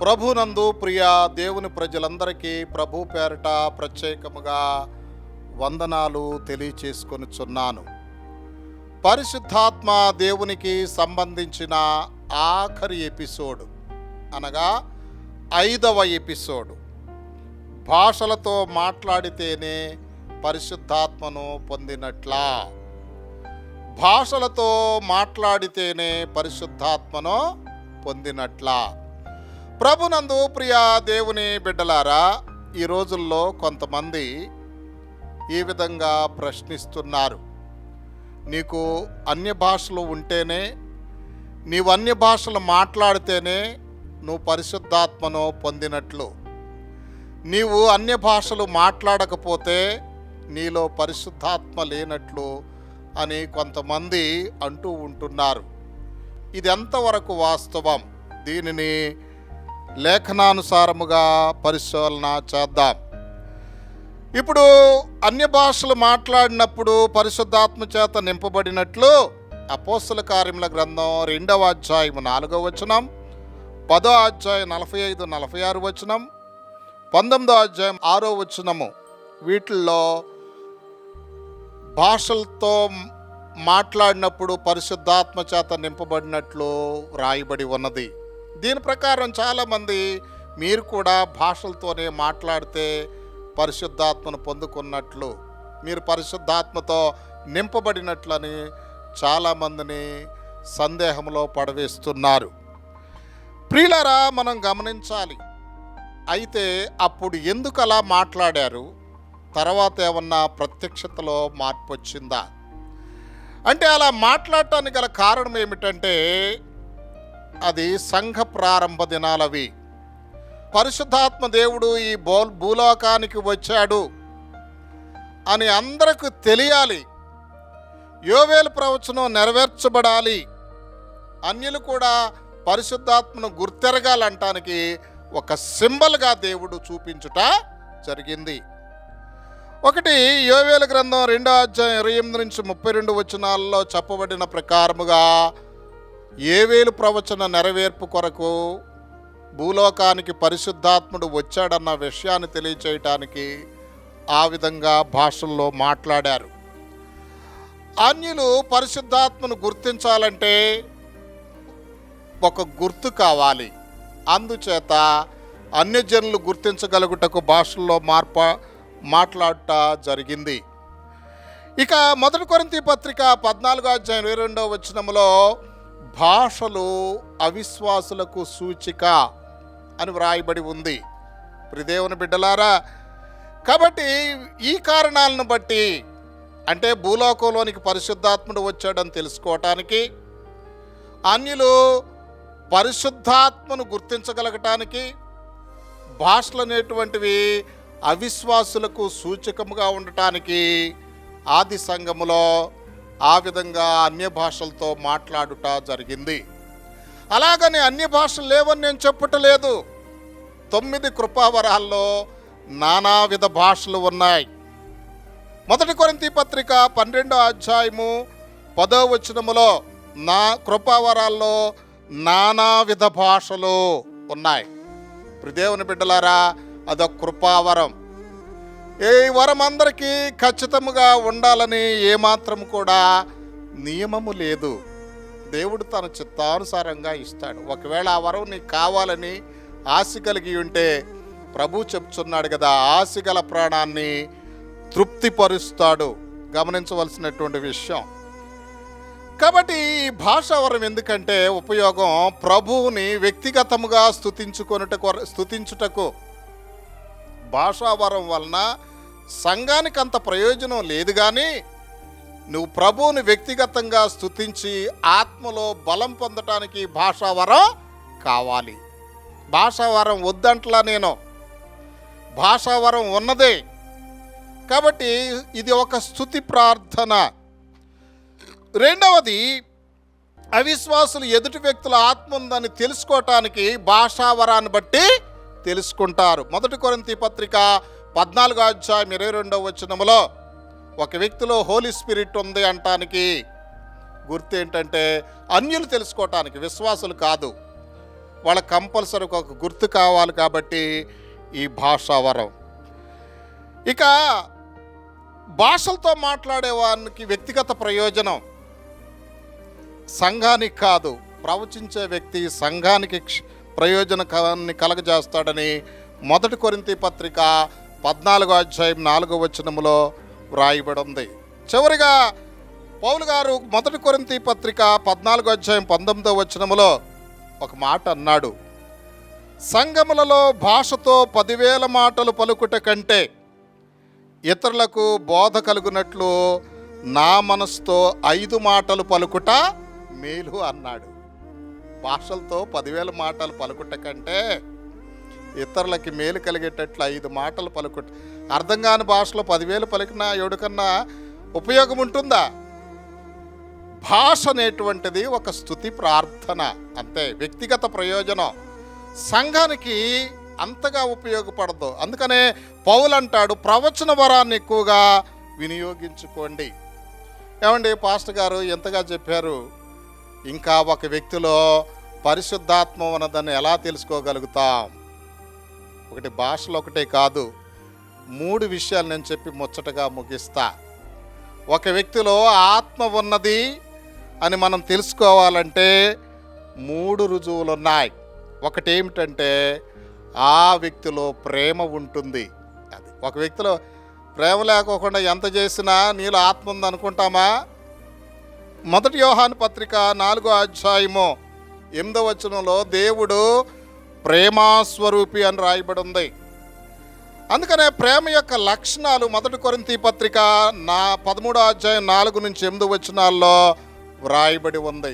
ప్రభునందు ప్రియ దేవుని ప్రజలందరికీ ప్రభు పేరట ప్రత్యేకముగా వందనాలు తెలియచేసుకొనుచున్నాను. పరిశుద్ధాత్మ దేవునికి సంబంధించిన ఆఖరి ఎపిసోడ్ అనగా 5వ ఎపిసోడ్. భాషలతో మాట్లాడితేనే పరిశుద్ధాత్మను పొందినట్లా. భాషలతో మాట్లాడితేనే పరిశుద్ధాత్మను పొందినట్లా. ప్రభునందు ప్రియ దేవుని బిడ్డలారా, ఈ రోజుల్లో కొంతమంది ఈ విధంగా ప్రశ్నిస్తున్నారు. నీకు అన్య భాషలు ఉంటేనే, నీవు అన్య భాషలు మాట్లాడితేనే నువ్వు పరిశుద్ధాత్మను పొందినట్లు, నీవు అన్య భాషలు మాట్లాడకపోతే నీలో పరిశుద్ధాత్మ లేనట్లు అని కొంతమంది అంటూ ఉంటున్నారు. ఇది ఎంతవరకు వాస్తవం? దీనిని లేఖనానుసారముగా పరిశీలన చేద్దాం. ఇప్పుడు అన్య భాషలు మాట్లాడినప్పుడు పరిశుద్ధాత్మ చేత నింపబడినట్లు అపోస్తల కార్యముల గ్రంథం 2వ అధ్యాయం 4వ వచనం, 10వ అధ్యాయం 45, 46 వచనం, 19వ అధ్యాయం 6వ వచనము, వీటిల్లో భాషలతో మాట్లాడినప్పుడు పరిశుద్ధాత్మ చేత నింపబడినట్లు రాయబడి ఉన్నది. దీని ప్రకారం చాలామంది మీరు కూడా భాషలతోనే మాట్లాడితే పరిశుద్ధాత్మను పొందుకున్నట్లు, మీరు పరిశుద్ధాత్మతో నింపబడినట్లని చాలామందిని సందేహంలో పడవేస్తున్నారు. ప్రియులారా, మనం గమనించాలి. అయితే అప్పుడు ఎందుకు అలా మాట్లాడారు? తర్వాత ఏమన్నా ప్రత్యక్షతలో మార్పు వచ్చిందా? అంటే అలా మాట్లాడటానికి గల కారణం ఏమిటంటే, అది సంఘ ప్రారంభ దినాలవి. పరిశుద్ధాత్మ దేవుడు ఈ భూలోకానికి వచ్చాడు అని అందరికి తెలియాలి. యోవేలు ప్రవచనం నెరవేర్చబడాలి. అన్యులు కూడా పరిశుద్ధాత్మను గుర్తెరగాలంటానికి ఒక సింబల్గా దేవుడు చూపించుట జరిగింది. ఒకటి యోవేలు గ్రంథం 2వ అధ్యాయం 28 నుంచి 32 వచనాల్లో చెప్పబడిన ప్రకారముగా యోవేలు ప్రవచన నెరవేర్పు కొరకు భూలోకానికి పరిశుద్ధాత్ముడు వచ్చాడన్న విషయాన్ని తెలియచేయటానికి ఆ విధంగా భాషల్లో మాట్లాడారు. అన్యులు పరిశుద్ధాత్మను గుర్తించాలంటే ఒక గుర్తు కావాలి. అందుచేత అన్యజనులు గుర్తించగలుగుటకు భాషల్లో మాట్లాడట జరిగింది. ఇక 1 కొరింథీ పత్రిక 14వ అధ్యాయం 22వ వచనములో భాషలు అవిశ్వాసులకు సూచిక అని వ్రాయబడి ఉంది. ప్రియదేవుని బిడ్డలారా, కాబట్టి ఈ కారణాలను బట్టి, అంటే భూలోకంలోనికి పరిశుద్ధాత్ముడు వచ్చాడని తెలుసుకోవటానికి, అన్యులు పరిశుద్ధాత్మను గుర్తించగలగటానికి, భాషలు అనేటువంటివి అవిశ్వాసులకు సూచకముగా ఉండటానికి ఆది సంఘములో ఆ విధంగా అన్య భాషలతో మాట్లాడుట జరిగింది. అలాగని అన్య భాషలు లేవని నేను చెప్పటలేదు. 9 కృపావరాల్లో నానావిధ భాషలు ఉన్నాయి. 1 కొరింథీ పత్రిక 12వ అధ్యాయము 10వ వచనములో నా కృపావరాల్లో నానావిధ భాషలు ఉన్నాయి. దేవుని బిడ్డలారా, అదొక కృపావరం. ఏ వరం అందరికీ ఖచ్చితంగా ఉండాలని ఏమాత్రం కూడా నియమము లేదు. దేవుడు తన చిత్తానుసారంగా ఇస్తాడు. ఒకవేళ ఆ వరం నీకు కావాలని ఆశ కలిగి ఉంటే ప్రభు చెప్తున్నాడు కదా, ఆశ గల ప్రాణాన్ని తృప్తిపరుస్తాడు. గమనించవలసినటువంటి విషయం. కాబట్టి ఈ భాషావరం ఎందుకంటే ఉపయోగం, ప్రభువుని వ్యక్తిగతముగా స్తుతించుటకు. భాషావరం వలన సంఘానికి అంత ప్రయోజనం లేదు, కానీ నువ్వు ప్రభువుని వ్యక్తిగతంగా స్తుతించి ఆత్మలో బలం పొందటానికి భాషావరం కావాలి. భాషావరం వద్దంట్లా నేను, భాషావరం ఉన్నదే. కాబట్టి ఇది ఒక స్తుతి ప్రార్థన. రెండవది, అవిశ్వాసులు ఎదుటి వ్యక్తుల ఆత్మ ఉందని తెలుసుకోవటానికి భాషావరాన్ని బట్టి తెలుసుకుంటారు. 1 కొరింథీ పత్రిక 14వ అధ్యాయం 22వ వచనములో ఒక వ్యక్తిలో హోలీ స్పిరిట్ ఉంది అంటానికి గుర్తు ఏంటంటే అన్యులు తెలుసుకోవటానికి, విశ్వాసులు కాదు. వాళ్ళకి కంపల్సరీ ఒక గుర్తు కావాలి. కాబట్టి ఈ భాషా వరం. ఇక భాషలతో మాట్లాడేవానికి వ్యక్తిగత ప్రయోజనం, సంఘానికి కాదు. ప్రవచించే వ్యక్తి సంఘానికి ప్రయోజనాన్ని కలగజేస్తాడని 1 కొరింథీ పత్రిక 14వ అధ్యాయం 4వ వచనములో వ్రాయబడి ఉంది. చివరిగా పౌలు గారు 1 కొరింథీ పత్రిక 14వ అధ్యాయం 19వ వచనములో ఒక మాట అన్నాడు, సంఘములలో భాషతో 10,000 మాటలు పలుకుట కంటే ఇతరులకు బోధ కలుగునట్లు నా మనసుతో 5 మాటలు పలుకుట మేలు అన్నాడు. భాషలతో 10,000 మాటలు పలుకుట కంటే ఇతరులకి మేలు కలిగేటట్లు 5 మాటలు పలుకుట. అర్థం కాని భాషలో 10,000 పలికినా ఎవడికన్నా ఉపయోగం ఉంటుందా? భాష అనేటువంటిది ఒక స్తుతి ప్రార్థన అంతే, వ్యక్తిగత ప్రయోజనం, సంఘానికి అంతగా ఉపయోగపడదు. అందుకనే పౌలు అంటాడు, ప్రవచన వరాన్ని ఎక్కువగా వినియోగించుకోండి. ఏమండి పాస్టర్ గారు ఎంతగా చెప్పారు, ఇంకా ఒక వ్యక్తిలో పరిశుద్ధాత్మ ఉన్నదని ఎలా తెలుసుకోగలుగుతాం? ఒకటి భాషలు ఒకటే కాదు, 3 విషయాలు నేను చెప్పి ముచ్చటగా ముగిస్తా. ఒక వ్యక్తిలో ఆత్మ ఉన్నది అని మనం తెలుసుకోవాలంటే 3 రుజువులు ఉన్నాయి. ఒకటి ఏమిటంటే ఆ వ్యక్తిలో ప్రేమ ఉంటుంది. అది ఒక వ్యక్తిలో ప్రేమ లేకోకుండా ఎంత చేసినా నీలో ఆత్మ ఉంది అనుకుంటామా? 1 యోహాను పత్రిక 4వ అధ్యాయము 8వ వచనంలో దేవుడు ప్రేమాస్వరూపి అని రాయబడి ఉంది. అందుకనే ప్రేమ యొక్క లక్షణాలు 1 కొరింథీ పత్రిక 13వ అధ్యాయం 4 నుంచి 8 వచనాల్లో వ్రాయబడి ఉంది.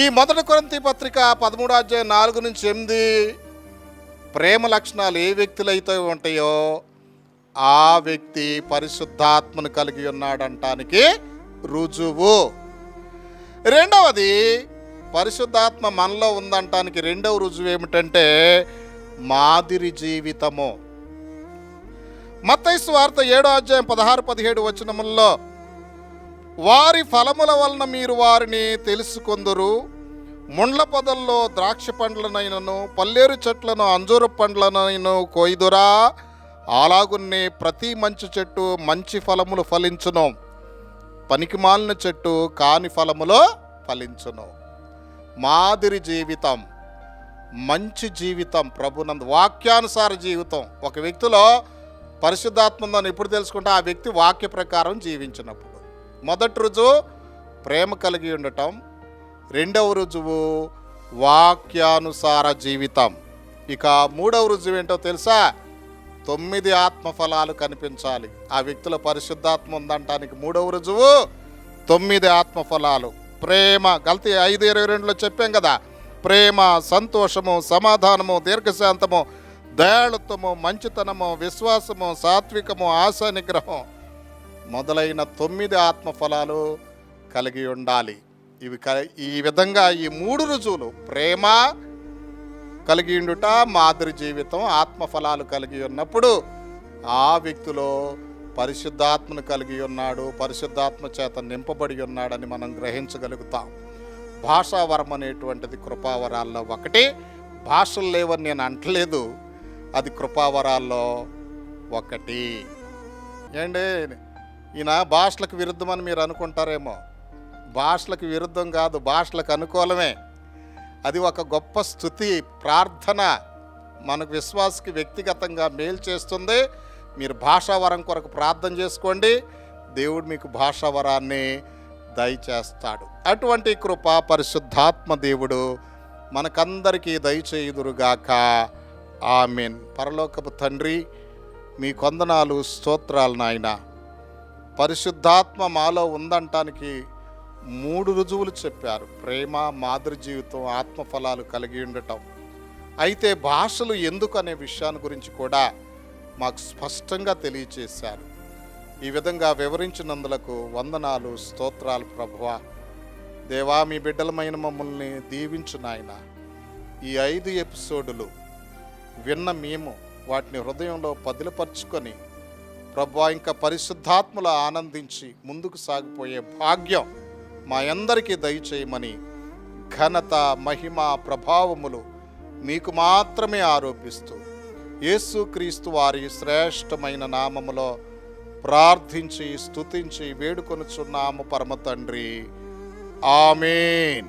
ఈ 1 కొరింథీ పత్రిక 13వ అధ్యాయం 4 నుంచి 8 ప్రేమ లక్షణాలు ఏ వ్యక్తులైతే ఉంటాయో ఆ వ్యక్తి పరిశుద్ధాత్మను కలిగి ఉన్నాడంటానికి రుజువు. రెండవది, పరిశుద్ధాత్మ మనలో ఉందంటానికి రెండవ రుజువు ఏమిటంటే మాదిరి జీవితము. మత్తయి సువార్త 7వ అధ్యాయం 16-17 వచనముల్లో వారి ఫలముల వలన మీరు వారిని తెలుసుకొందురు, ముండ్ల పొదల్లో ద్రాక్ష పండ్లనైనను పల్లేరు చెట్లను అంజూర పండ్లనైను కోయిదురా, అలాగున్నే ప్రతి మంచి చెట్టు మంచి ఫలములు ఫలించును, పనికిమాలిన చెట్టు కాని ఫలములో ఫలించును. మాదిరి జీవితం, మంచి జీవితం, ప్రభునందు వాక్యానుసార జీవితం. ఒక వ్యక్తిలో పరిశుద్ధాత్మ ఉందని ఎప్పుడు తెలుసుకుంటే ఆ వ్యక్తి వాక్య ప్రకారం జీవించినప్పుడు. మొదటి రుజువు ప్రేమ కలిగి ఉండటం, రెండవ రుజువు వాక్యానుసార జీవితం. ఇక మూడవ రుజువు ఏంటో తెలుసా? 9 ఆత్మఫలాలు కనిపించాలి. ఆ వ్యక్తిలో పరిశుద్ధాత్మ ఉందంటానికి మూడవ రుజువు 9 ఆత్మఫలాలు. ప్రేమ, గల్తీ 5:22లో చెప్పాం కదా, ప్రేమ, సంతోషము, సమాధానము, దీర్ఘశాంతము, దయాళుత్వము, మంచితనము, విశ్వాసము, సాత్వికము, ఆశా నిగ్రహం మొదలైన 9 ఆత్మఫలాలు కలిగి ఉండాలి. ఈ విధంగా ఈ 3 రుజువులు, ప్రేమ కలిగి ఉండుట, మాదిరి జీవితం, ఆత్మఫలాలు కలిగి ఉన్నప్పుడు ఆ వ్యక్తిలో పరిశుద్ధాత్మను కలిగి ఉన్నాడు, పరిశుద్ధాత్మ చేత నింపబడి ఉన్నాడని మనం గ్రహించగలుగుతాం. భాషావరం అనేటువంటిది కృపావరాల్లో ఒకటి. భాషలు లేవని నేను అంటలేదు, అది కృపావరాల్లో ఒకటి. ఏంటి ఈయన భాషలకు విరుద్ధమని మీరు అనుకుంటారేమో. భాషలకు విరుద్ధం కాదు, భాషలకు అనుకూలమే. అది ఒక గొప్ప స్తుతి ప్రార్థన, మనకు విశ్వాసకి వ్యక్తిగతంగా మేలు చేస్తుంది. మీరు భాషావరం కొరకు ప్రార్థన చేసుకోండి, దేవుడు మీకు భాషావరాన్ని దయచేస్తాడు. అటువంటి కృప పరిశుద్ధాత్మ దేవుడు మనకందరికీ దయచేయుదురుగాక. ఆమేన్. పరలోకపు తండ్రి, మీ కొందనాలు, స్తోత్రాలు నాయన. పరిశుద్ధాత్మ మాలో ఉందంటానికి 3 రుజువులు చెప్పారు: ప్రేమ, మాదిరి జీవితం, ఆత్మఫలాలు కలిగి ఉండటం. అయితే భాషలు ఎందుకు అనే విషయాన్ని గురించి కూడా మాకు స్పష్టంగా తెలియచేశారు. ఈ విధంగా వివరించినందులకు వందనాలు, స్తోత్రాలు ప్రభువా. దేవా, మీ బిడ్డలమైన మమ్మల్ని దీవించు నాయన. ఈ 5 ఎపిసోడులు విన్న మేము వాటిని హృదయంలో పదిలపరుచుకొని ప్రభువా, ఇంకా పరిశుద్ధాత్మలో ఆనందించి ముందుకు సాగిపోయే భాగ్యం మా అందరికీ దయచేయమని ఘనత, మహిమ, ప్రభావములు మీకు మాత్రమే ఆరోపిస్తూ యేసుక్రీస్తు వారి శ్రేష్టమైన నామములో ప్రార్థించి స్తుతించి వేడుకొనుచున్నాము పరమ తండ్రి. ఆమేన్.